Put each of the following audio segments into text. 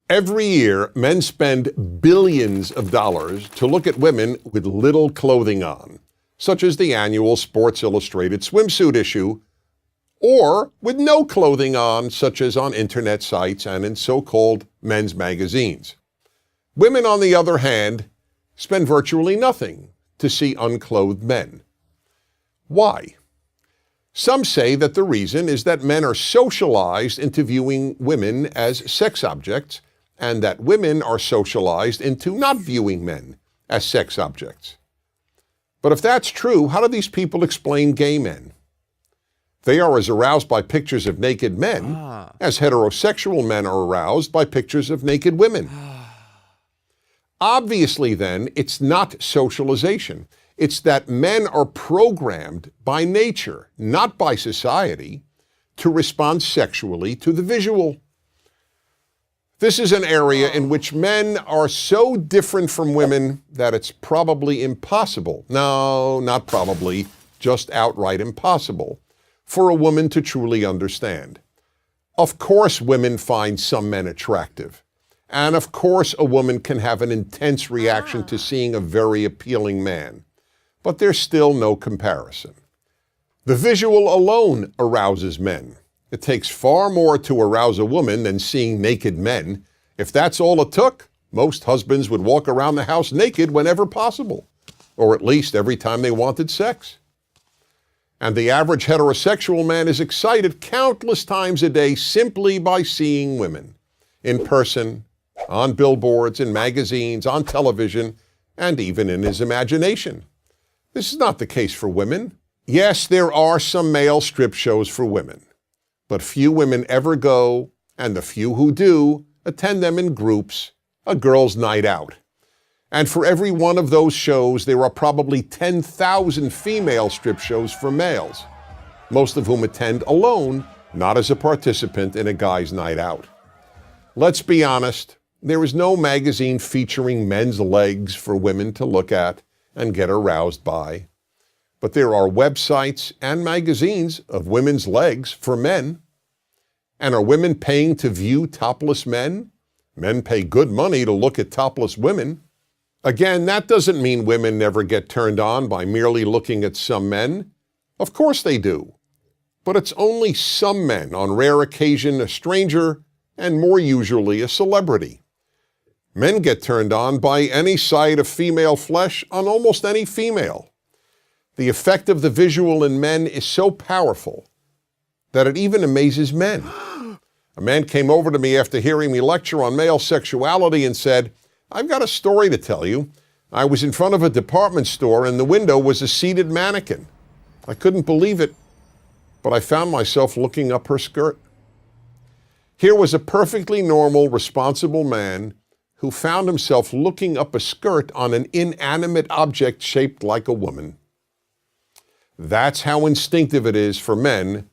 Every year, men spend billions of dollars to look at women with little clothing on, such as the annual Sports Illustrated swimsuit issue, or with no clothing on, such as on internet sites and in so-called men's magazines. Women, on the other hand, spend virtually nothing to see unclothed men. Why? Some say that the reason is that men are socialized into viewing women as sex objects, and that women are socialized into not viewing men as sex objects. But if that's true, how do these people explain gay men? They are as aroused by pictures of naked men as heterosexual men are aroused by pictures of naked women. Obviously, then, it's not socialization. It's that men are programmed by nature, not by society, to respond sexually to the visual. This is an area in which men are so different from women that it's probably impossible, no, not probably, just outright impossible, for a woman to truly understand. Of course women find some men attractive, and of course a woman can have an intense reaction to seeing a very appealing man, but there's still no comparison. The visual alone arouses men. It takes far more to arouse a woman than seeing naked men. If that's all it took, most husbands would walk around the house naked whenever possible, or at least every time they wanted sex. And the average heterosexual man is excited countless times a day simply by seeing women, in person, on billboards, in magazines, on television, and even in his imagination. This is not the case for women. Yes, there are some male strip shows for women, but few women ever go, and the few who do attend them in groups, a girls' night out. And for every one of those shows, there are probably 10,000 female strip shows for males, most of whom attend alone, not as a participant in a guy's night out. Let's be honest, there is no magazine featuring men's legs for women to look at and get aroused by. But there are websites and magazines of women's legs for men. And are women paying to view topless men? Men pay good money to look at topless women. Again, that doesn't mean women never get turned on by merely looking at some men. Of course they do. But it's only some men, on rare occasion a stranger, and more usually a celebrity. Men get turned on by any sight of female flesh on almost any female. The effect of the visual in men is so powerful that it even amazes men. A man came over to me after hearing me lecture on male sexuality and said, "I've got a story to tell you. I was in front of a department store and the window was a seated mannequin. I couldn't believe it, but I found myself looking up her skirt." Here was a perfectly normal, responsible man who found himself looking up a skirt on an inanimate object shaped like a woman. That's how instinctive it is for men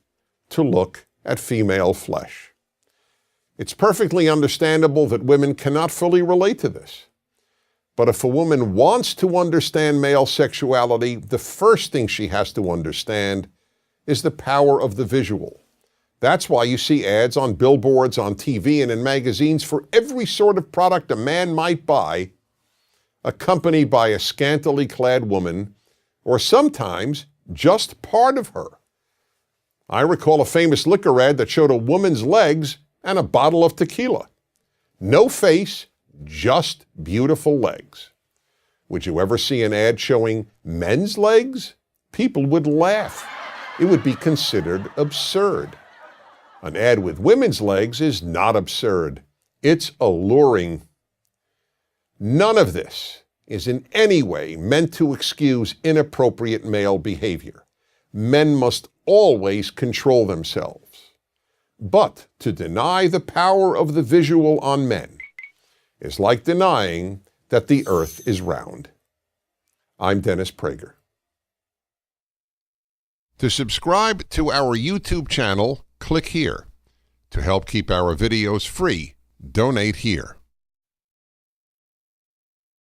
to look at female flesh. It's perfectly understandable that women cannot fully relate to this. But if a woman wants to understand male sexuality, the first thing she has to understand is the power of the visual. That's why you see ads on billboards, on TV, and in magazines for every sort of product a man might buy, accompanied by a scantily clad woman, or sometimes just part of her. I recall a famous liquor ad that showed a woman's legs and a bottle of tequila. No face, just beautiful legs. Would you ever see an ad showing men's legs? People would laugh. It would be considered absurd. An ad with women's legs is not absurd. It's alluring. None of this is in any way meant to excuse inappropriate male behavior. Men must always control themselves. But to deny the power of the visual on men is like denying that the earth is round. I'm Dennis Prager. To subscribe to our YouTube channel, click here. To help keep our videos free, donate here.